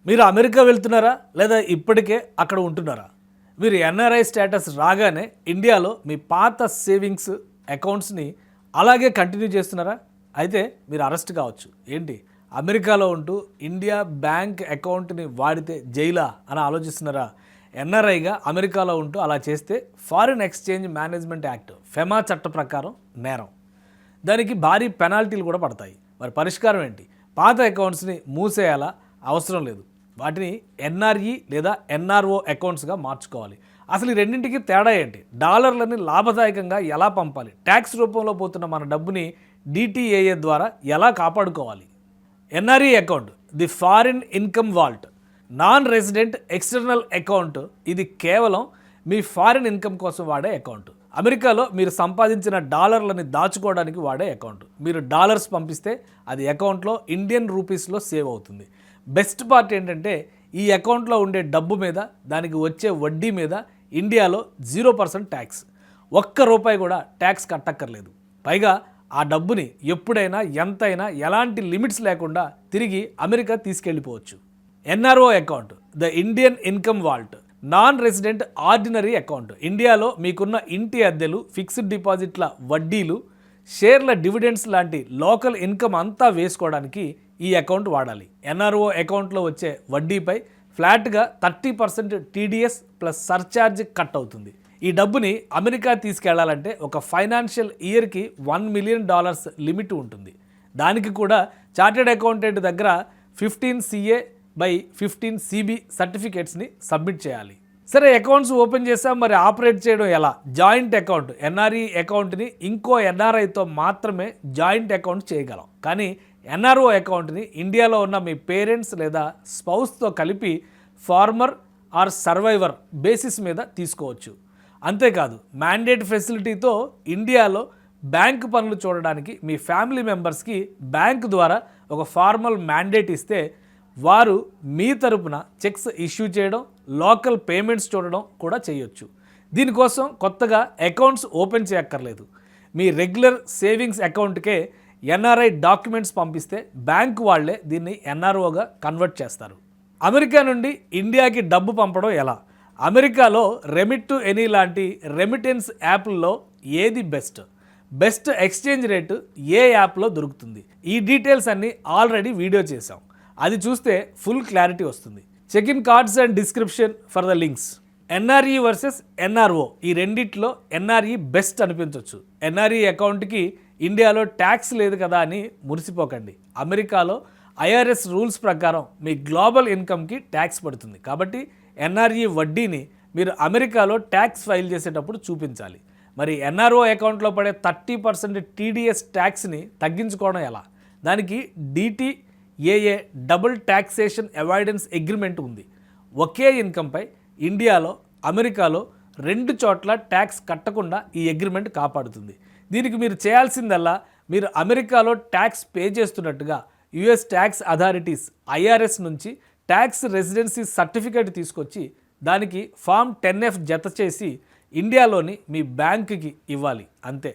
మీరు అమెరికా వెళ్తున్నారా లేదా ఇప్పటికే అక్కడ ఉంటున్నారా? మీరు ఎన్ఆర్ఐ స్టేటస్ రాగానే ఇండియాలో మీ పాత సేవింగ్స్ అకౌంట్స్ని అలాగే కంటిన్యూ చేస్తున్నారా? అయితే మీరు అరెస్ట్ కావచ్చు. ఏంటి అమెరికాలో ఉంటూ ఇండియా బ్యాంక్ అకౌంట్ని వాడితే జైలా అని ఆలోచిస్తున్నారా? ఎన్ఆర్ఐగా అమెరికాలో ఉంటూ అలా చేస్తే foreign exchange management act FEMA చట్ట ప్రకారం నేరం. దానికి భారీ పెనాల్టీలు కూడా పడతాయి. మరి పరిష్కారం ఏంటి? పాత అకౌంట్స్ని మూసేయాలా? అవసరం లేదు. వాటిని ఎన్ఆర్ఈ లేదా ఎన్ఆర్ఓ అకౌంట్స్గా మార్చుకోవాలి. అసలు ఈ రెండింటికి తేడా ఏంటి? డాలర్లని లాభదాయకంగా ఎలా పంపాలి? ట్యాక్స్ రూపంలో పోతున్న మన డబ్బుని డిటిఏఏ ద్వారా ఎలా కాపాడుకోవాలి? NRE account the foreign income vault, non resident external account. ఇది కేవలం మీ ఫారిన్ ఇన్కమ్ కోసం వాడే అకౌంట్. అమెరికాలో మీరు సంపాదించిన డాలర్లని దాచుకోవడానికి వాడే అకౌంట్. మీరు డాలర్స్ పంపిస్తే అది అకౌంట్లో ఇండియన్ రూపీస్లో సేవ్ అవుతుంది. బెస్ట్ పార్ట్ ఏంటంటే ఈ అకౌంట్లో ఉండే డబ్బు మీద, దానికి వచ్చే వడ్డీ మీద ఇండియాలో 0% ట్యాక్స్. ₹1 కూడా ట్యాక్స్ కట్టక్కర్లేదు. పైగా ఆ డబ్బుని ఎప్పుడైనా ఎంతైనా ఎలాంటి లిమిట్స్ లేకుండా తిరిగి అమెరికా తీసుకెళ్ళిపోవచ్చు. NRO account the Indian income vault, non resident ordinary account. ఇండియాలో మీకున్న ఇంటి అద్దెలు, ఫిక్స్డ్ డిపాజిట్ల వడ్డీలు, షేర్ల డివిడెండ్స్ లాంటి లోకల్ ఇన్కమ్ అంతా వేసుకోవడానికి ఈ అకౌంట్ వాడాలి. ఎన్ఆర్ఓ అకౌంట్లో వచ్చే వడ్డీపై ఫ్లాట్గా 30% టీడీఎస్ ప్లస్ సర్ఛార్జ్ కట్ అవుతుంది. ఈ డబ్బుని అమెరికా తీసుకెళ్లాలంటే ఒక ఫైనాన్షియల్ ఇయర్కి $1 మిలియన్ లిమిట్ ఉంటుంది. దానికి కూడా చార్టెడ్ అకౌంటెంట్ దగ్గర 15 CA/15 CB సర్టిఫికేట్స్ని సబ్మిట్ చేయాలి. సరే, అకౌంట్స్ ఓపెన్ చేసాం, మరి ఆపరేట్ చేయడం ఎలా? జాయింట్ అకౌంట్, ఎన్ఆర్ఈ అకౌంట్ని ఇంకో ఎన్ఆర్ఐతో మాత్రమే జాయింట్ అకౌంట్ చేయగలం. కానీ ఎన్ఆర్ఓ అకౌంట్ని ఇండియాలో ఉన్న మీ పేరెంట్స్ లేదా స్పౌస్తో కలిపి ఫార్మర్ ఆర్ సర్వైవర్ బేసిస్ మీద తీసుకోవచ్చు. అంతేకాదు, మ్యాండేట్ ఫెసిలిటీతో ఇండియాలో బ్యాంక్ పనులు చూడడానికి మీ ఫ్యామిలీ మెంబర్స్కి బ్యాంక్ ద్వారా ఒక ఫార్మల్ మ్యాండేట్ ఇస్తే వారు మీ తరపున చెక్స్ ఇష్యూ చేయడం, లోకల్ పేమెంట్స్ చూడడం కూడా చేయొచ్చు. దీనికోసం కొత్తగా అకౌంట్స్ ఓపెన్ చేయక్కర్లేదు. మీ రెగ్యులర్ సేవింగ్స్ అకౌంట్కే ఎన్ఆర్ఐ డాక్యుమెంట్స్ పంపిస్తే బ్యాంక్ వాళ్లే దీన్ని ఎన్ఆర్ఓగా కన్వర్ట్ చేస్తారు. అమెరికా నుండి ఇండియాకి డబ్బు పంపడం ఎలా? అమెరికాలో రెమిట్ టు ఎనీ లాంటి రెమిటెన్స్ యాప్ల్లో ఏది బెస్ట్ ఎక్స్చేంజ్ రేటు ఏ యాప్లో దొరుకుతుంది? ఈ డీటెయిల్స్ అన్నీ ఆల్రెడీ వీడియో చేసాం. అది చూస్తే ఫుల్ క్లారిటీ వస్తుంది. Check in cards and description for the links. NRE versus NRO, ఈ రెండిట్లో ఎన్ఆర్ఈ బెస్ట్ అనిపించవచ్చు. ఎన్ఆర్ఈ అకౌంట్కి ఇండియాలో ట్యాక్స్ లేదు కదా అని మురిసిపోకండి. అమెరికాలో ఐఆర్ఎస్ రూల్స్ ప్రకారం మీ గ్లోబల్ ఇన్కమ్కి ట్యాక్స్ పడుతుంది. కాబట్టి ఎన్ఆర్ఈ వడ్డీని మీరు అమెరికాలో ట్యాక్స్ ఫైల్ చేసేటప్పుడు చూపించాలి. మరి ఎన్ఆర్ఓ అకౌంట్లో పడే 30% టీడీఎస్ ట్యాక్స్ని తగ్గించుకోవడం ఎలా? దానికి డిటిఏఏ డబుల్ ట్యాక్సేషన్ అవాయిడెన్స్ అగ్రిమెంట్ ఉంది. ఒకే ఇన్కంపై ఇండియాలో, అమెరికాలో 2 చోట్ల ట్యాక్స్ కట్టకుండా ఈ అగ్రిమెంట్ కాపాడుతుంది. దీనికి మీరు చేయాల్సిందల్లా, మీరు అమెరికాలో ట్యాక్స్ పే చేస్తున్నట్టుగా యుఎస్ ట్యాక్స్ అథారిటీస్ ఐఆర్ఎస్ నుంచి ట్యాక్స్ రెసిడెన్సీ సర్టిఫికేట్ తీసుకొచ్చి దానికి ఫామ్ 10F జత చేసి ఇండియాలోని మీ బ్యాంకుకి ఇవ్వాలి. అంతే.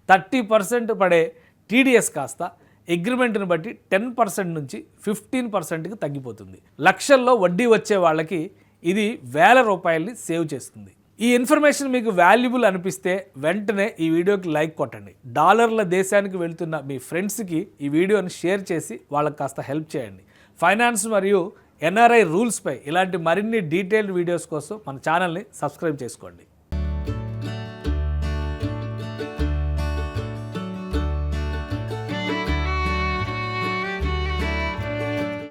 30% పడే టీడీఎస్ కాస్త అగ్రిమెంట్ని బట్టి 10% నుంచి 15%కి తగ్గిపోతుంది. లక్షల్లో వడ్డీ వచ్చే వాళ్ళకి ఇది ₹1,000 సేవ్ చేస్తుంది. ఈ ఇన్ఫర్మేషన్ మీకు వాల్యుబుల్ అనిపిస్తే వెంటనే ఈ వీడియోకి లైక్ కొట్టండి. డాలర్ల దేశానికి వెళ్తున్న మీ ఫ్రెండ్స్కి ఈ వీడియోని షేర్ చేసి వాళ్ళకి కాస్త హెల్ప్ చేయండి. ఫైనాన్స్ మరియు ఎన్ఆర్ఐ రూల్స్పై ఇలాంటి మరిన్ని డీటెయిల్డ్ వీడియోస్ కోసం మన ఛానల్ని సబ్స్క్రైబ్ చేసుకోండి.